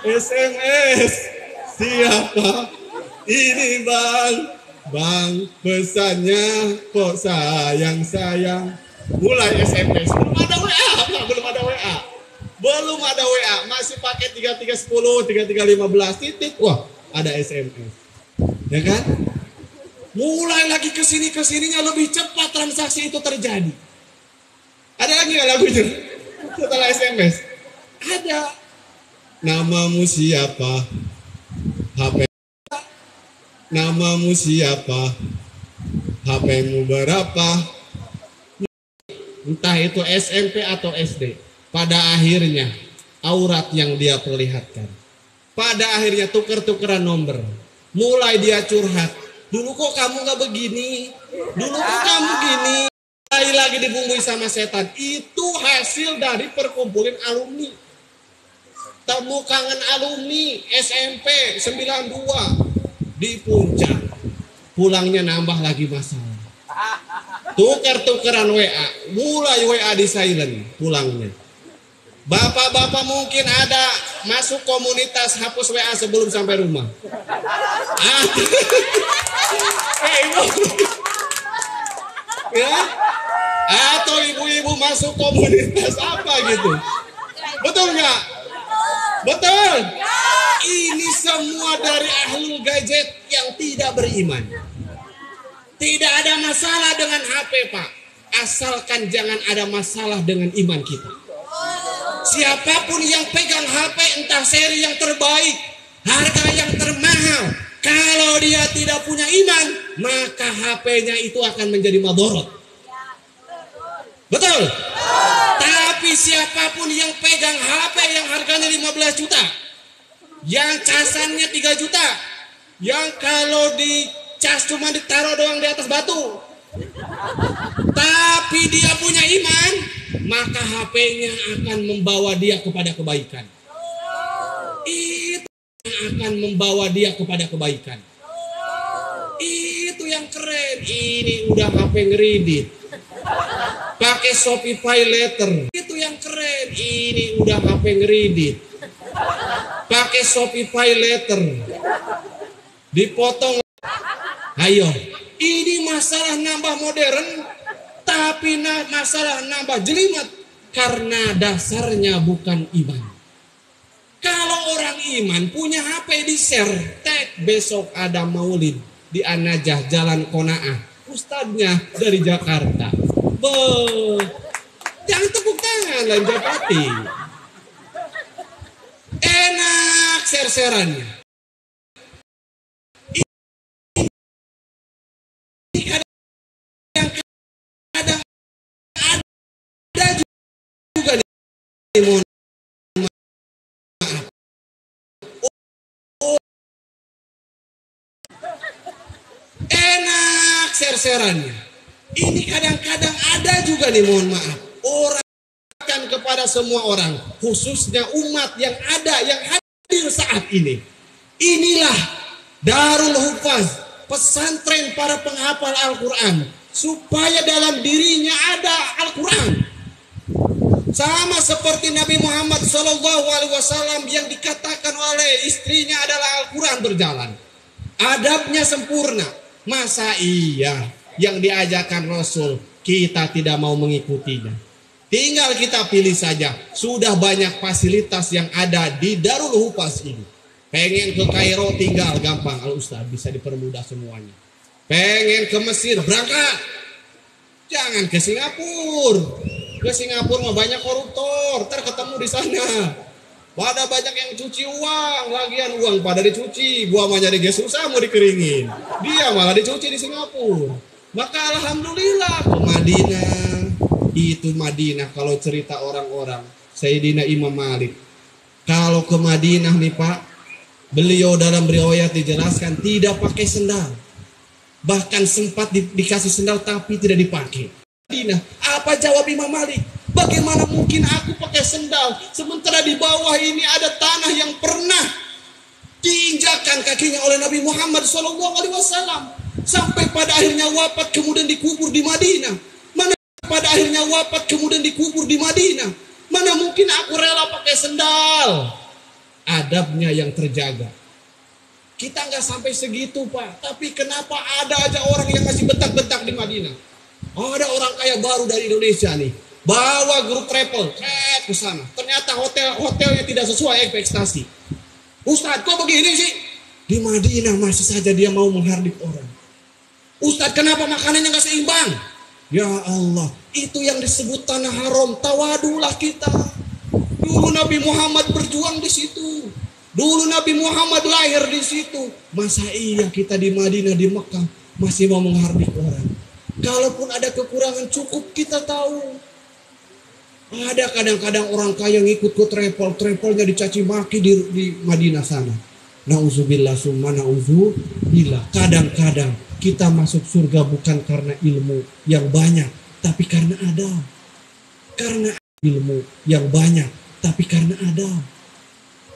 SMS. Siapa? Ini Bang, pesannya kok sayang. Mulai SMS. Belum ada WA. Masih pakai 3310, 3315 titik. Wah, ada SMS. Ya kan? Mulai lagi kesininya lebih cepat transaksi itu terjadi. Ada lagi nggak lagunya setelah SMS? Ada. Namamu siapa? HP. Namamu siapa? HP-mu berapa? Entah itu SMP atau SD. Pada akhirnya aurat yang dia perlihatkan. Pada akhirnya tuker-tukeran nomor. Mulai dia curhat. Dulu kok kamu gak begini? Dulu kok kamu gini? Lagi dibumbui sama setan. Itu hasil dari perkumpulan alumni. Temu kangen alumni SMP 92 di Puncak. Pulangnya nambah lagi masalah. Tuker-tukeran WA. Mulai WA di silent pulangnya. Bapak-bapak mungkin ada masuk komunitas hapus WA sebelum sampai rumah. Ya? Atau ibu-ibu masuk komunitas apa gitu. Betul nggak? Betul. Ini semua dari ahlul gadget yang tidak beriman. Tidak ada masalah dengan HP, Pak. Asalkan jangan ada masalah dengan iman kita. Siapapun yang pegang HP, entah seri yang terbaik, harga yang termahal, kalau dia tidak punya iman, maka HP-nya itu akan menjadi madorot. Betul? Tapi siapapun yang pegang HP yang harganya 15 juta, yang casannya 3 juta, yang kalau dicas cuma ditaruh doang di atas batu, tapi dia punya iman, maka HP-nya akan membawa dia kepada kebaikan. Itu akan membawa dia kepada kebaikan. Itu yang keren. Ini udah HP ngeredit, pakai Shopify letter. Itu yang keren. Ini udah HP ngeredit, pakai Shopify letter, dipotong. Ayo, ini masalah nambah modern, tapi masalah nambah jelimet karena dasarnya bukan iman. Kalau orang iman punya HP di share, tag besok ada maulid di An-Najah Jalan Kona'ah, ustadznya dari Jakarta. Jangan tepuk tangan lain Japati. Enak share-sharannya. Kadang-kadang ada juga nih, mohon maaf. Enak share-sharannya. Ini kadang-kadang ada juga nih, mohon maaf, orang akan kepada semua orang, khususnya umat yang ada, yang hadir saat ini. Inilah Darul Hufaz, pesantren para penghafal Al-Quran, supaya dalam dirinya ada Al-Quran. Sama seperti Nabi Muhammad SAW yang dikatakan oleh istrinya adalah Al-Quran berjalan. Adabnya sempurna. Masa iya yang diajarkan Rasul kita tidak mau mengikutinya? Tinggal kita pilih saja. Sudah banyak fasilitas yang ada di Darul Hufaz ini. Pengen ke Kairo tinggal gampang, Al-Ustaz bisa dipermudah semuanya. Pengen ke Mesir berangkat. Jangan ke Singapura. Ke Singapura mah banyak koruptor, ntar ketemu di sana. Pada banyak yang cuci uang, lagian uang pada dicuci. Gua mah nyari gas susah mau dikeringin. Dia malah dicuci di Singapura. Maka alhamdulillah ke Madinah. Itu Madinah kalau cerita orang-orang. Sayyidina Imam Malik. Kalau ke Madinah nih Pak, beliau dalam riwayat dijelaskan tidak pakai sendal. Bahkan sempat dikasih sendal tapi tidak dipakai. Madinah, apa jawab Imam Malik? Bagaimana mungkin aku pakai sendal sementara di bawah ini ada tanah yang pernah diinjakan kakinya oleh Nabi Muhammad SAW sampai pada akhirnya wafat kemudian dikubur di Madinah. Mana pada akhirnya wafat kemudian dikubur di Madinah. Mana mungkin aku rela pakai sendal? Adabnya yang terjaga. Kita nggak sampai segitu Pak, tapi kenapa ada aja orang yang masih bentak-bentak di Madinah? Ada orang kaya baru dari Indonesia nih, bawa grup travel ke sana. Ternyata hotelnya tidak sesuai ekspektasi. Ustadz kok begini sih? Di Madinah masih saja dia mau menghardik orang. Ustadz kenapa makanannya nggak seimbang? Ya Allah, itu yang disebut tanah haram. Tawadulah kita. Dulu Nabi Muhammad berjuang di situ. Dulu Nabi Muhammad lahir di situ. Masa iya kita di Madinah, di Mekah masih mau menghardik orang? Kalaupun ada kekurangan cukup kita tahu. Ada kadang-kadang orang kaya ngikut ke travelnya dicaci maki di Madinah sana. Nauzubillah summa nauzubillah. Kadang-kadang kita masuk surga bukan karena ilmu yang banyak, tapi karena adab. Karena ilmu yang banyak, tapi karena adab.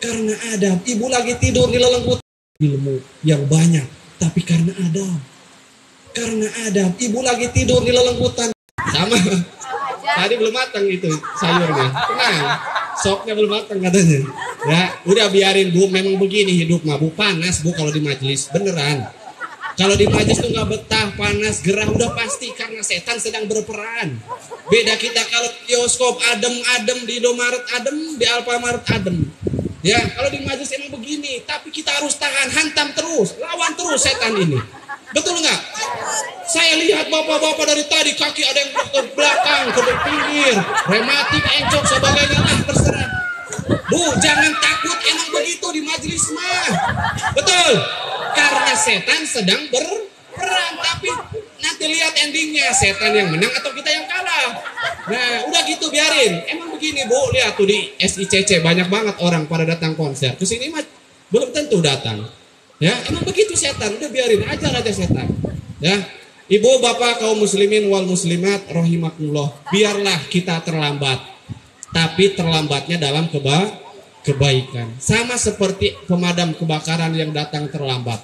Karena adab. Ibu lagi tidur di lelenggut. Ilmu yang banyak, tapi karena adab. Karena adab. Ibu lagi tidur di lelenggutan. Sama. Tadi belum matang itu sayurnya. Tenang. Sopnya belum matang katanya. Ya, udah biarin Bu. Memang begini hidup mah Bu. Panas Bu kalau di majelis. Beneran. Kalau di majelis tuh nggak betah, panas, gerah, udah pasti karena setan sedang berperan. Beda kita kalau bioskop adem-adem, di Indomaret adem, di Alfamart adem. Ya, kalau di majelis emang begini, tapi kita harus tahan, hantam terus, lawan terus setan ini. Betul nggak? Saya lihat bapak-bapak dari tadi kaki ada yang ke belakang, ke pinggir, rematik, encok, sebagainya lah terserah. Bu, jangan takut, emang begitu di majelis mah. Betul? Karena setan sedang berperang, tapi nanti lihat endingnya, setan yang menang atau kita yang kalah. Nah, udah gitu biarin. Emang begini Bu, lihat tuh di SICC banyak banget orang pada datang konser. Kesini mah belum tentu datang. Ya, emang begitu setan, udah biarin aja setan. Ya, Ibu bapak kaum muslimin wal muslimat rahimakumullah, biarlah kita terlambat, tapi terlambatnya dalam kebaikan. Sama seperti pemadam kebakaran yang datang terlambat.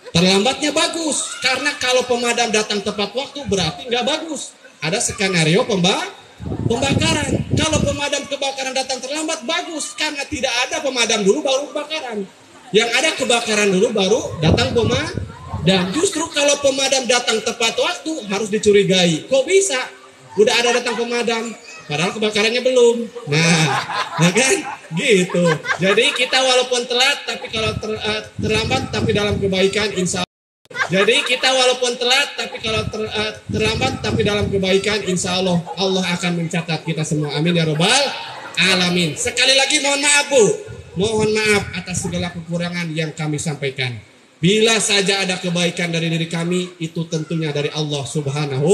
Terlambatnya bagus, karena kalau pemadam datang tepat waktu berarti nggak bagus. Ada skenario pembakaran. Kalau pemadam kebakaran datang terlambat bagus, karena tidak ada pemadam dulu baru kebakaran. Yang ada kebakaran dulu baru datang pemadam. Justru kalau pemadam datang tepat waktu harus dicurigai. Kok bisa? Udah ada datang pemadam, padahal kebakarannya belum. Nah kan? Gitu. Jadi kita walaupun telat, tapi kalau terlambat, tapi dalam kebaikan, insya Allah. Jadi kita walaupun telat, tapi kalau terlambat, tapi dalam kebaikan, insya Allah Allah akan mencatat kita semua. Amin ya robbal alamin. Sekali lagi mohon maaf Bu, mohon maaf atas segala kekurangan yang kami sampaikan. Bila saja ada kebaikan dari diri kami, itu tentunya dari Allah Subhanahu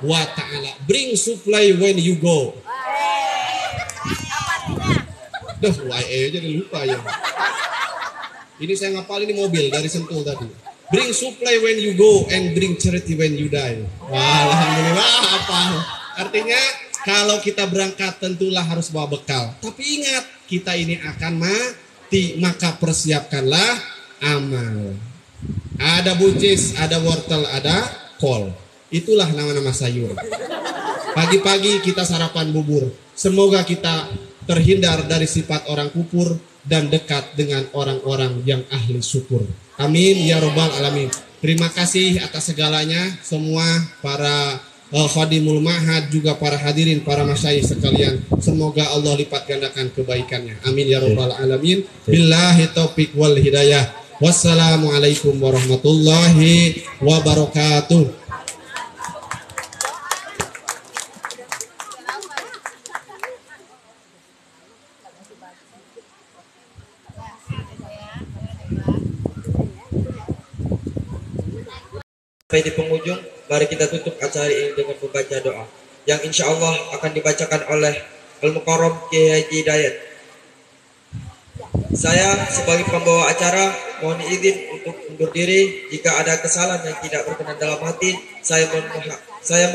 wa ta'ala. Bring supply when you go. Duh, jadi lupa ya. Ini saya ngapal, ini mobil dari Sentul tadi. Bring supply when you go and bring charity when you die. Wah, alhamdulillah apa? Artinya kalau kita berangkat tentulah harus bawa bekal. Tapi ingat, kita ini akan mati, maka persiapkanlah amal. Ada buncis, ada wortel, ada kol. Itulah nama-nama sayur. Pagi-pagi kita sarapan bubur. Semoga kita terhindar dari sifat orang kufur dan dekat dengan orang-orang yang ahli syukur. Amin ya robbal alamin. Terima kasih atas segalanya semua para khadimul ma'had, juga para hadirin, para masyayikh sekalian. Semoga Allah lipat gandakan kebaikannya. Amin ya robbal alamin. Billahi taufik wal hidayah. Wassalamualaikum warahmatullahi wabarakatuh. Sampai di penghujung, mari kita tutup acara ini dengan membaca doa yang insya Allah akan dibacakan oleh Al-Mukarram Kiai Haji Hidayat. Saya sebagai pembawa acara mohon izin untuk undur diri. Jika ada kesalahan yang tidak berkenan dalam hati, saya mohon maaf. Saya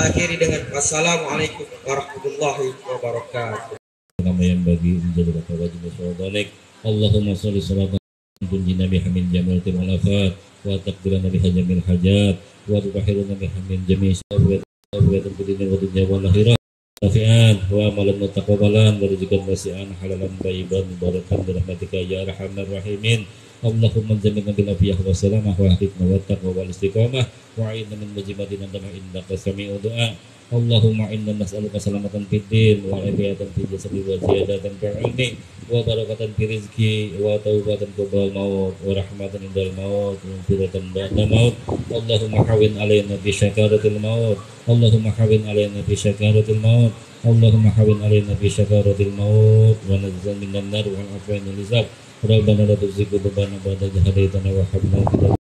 akhiri dengan wassalamualaikum warahmatullahi wabarakatuh. Nama yang bagi menjadi bapak wajib bersodonek. Allahumma sholli sholatan tunjina bihamin jamil timulafat wa takbirana bihajamil hajat wa tubahiruna bihamin jami' syawatan fidina wa dunya wal akhirah nafi'an wa amalan mutaqabbalan wa rizqan wasi'an halalan thayyiban mubarakan bi rahmatika ya arhamar rahimin. Allahumma jammilna bil afiyah wa salamah wa hifdna wa taqwa wal istiqamah wa a'inna min mujibatin andama innaka sami'u du'a. Allahumma inna nas'aluka salamatan fid din wa afiyatan fil jasadi wa ziyadatan fil ilmi wa barakatan fil rizqi wa taubatan qabla maut wa rahmatan indal maut wa firatan ba'da maut. Allahumma hawin alaina bi syakaratil maut. Allahumma hawin alaina bi syakaratil maut. Allahumma hawin alaina bi syakaratil maut wa nazzil minan nar wa afwan lil hisab. Rabbana la tuzigh qulubana ba'da idh hadaytana wa hab lana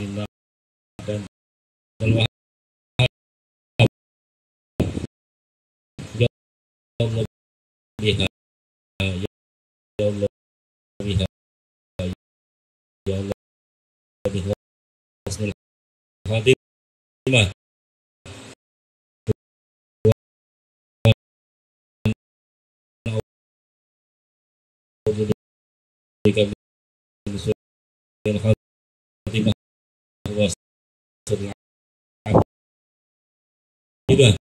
min rahmatin dan ya Allah biha ya Allah biha ya Allah biha husnul khatimah Idah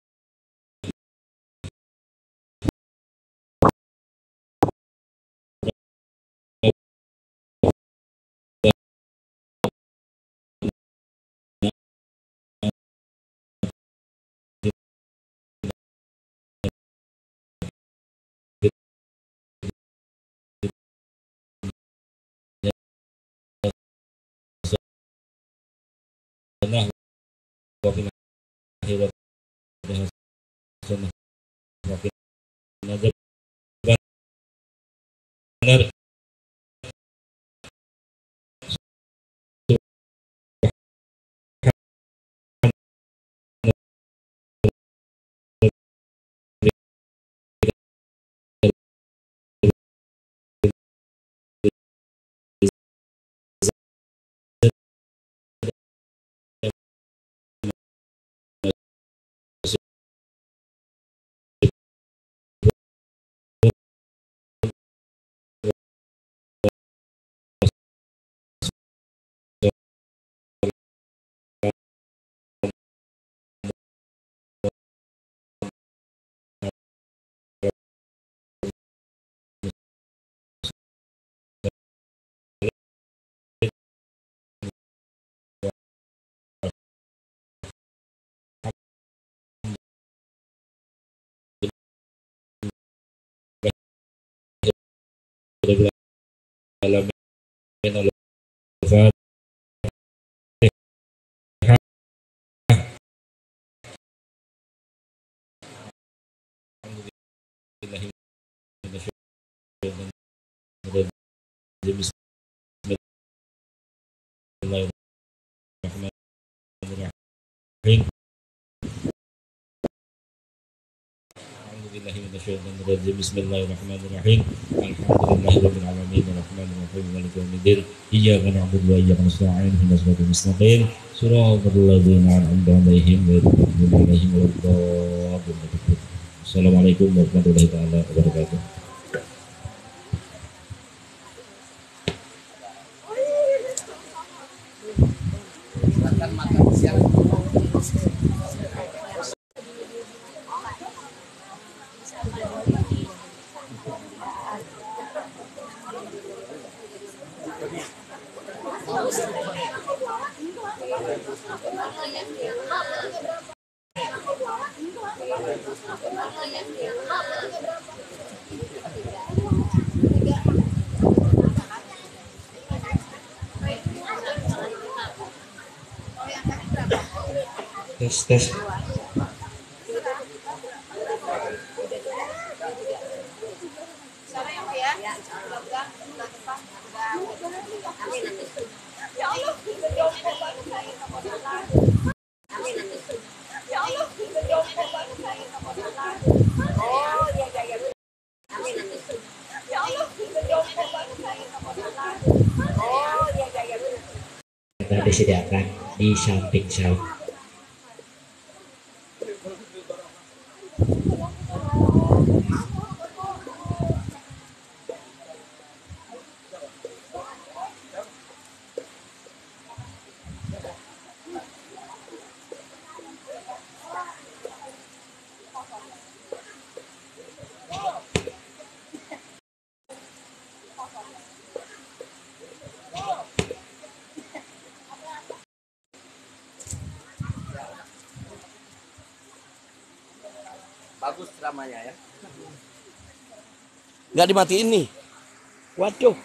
Nah, wafil akhirat hasanah wafil nazar benar rabbil alamin. Al-Fatihah. Alhamdulillahi minasyaitonir rajim. Bismillahirrahmanirrahim. Alhamdulillahi minasyaitonir rajim. Bismillahirrahmanirrahim. Alhamdulillahirabbil alamin arrahmanirrahim maliki yaumiddin. Iyyaka na'budu wa iyyaka nasta'in ihdinas siratal mustaqim shiratal ladzina an'amta 'alaihim ghairil maghdubi 'alaihim waladdallin. Assalamualaikum warahmatullahi taala wabarakatuh. Tes. Kita disediakan di samping saya. Bagus dramanya ya. Nggak dimatiin nih. Waduh.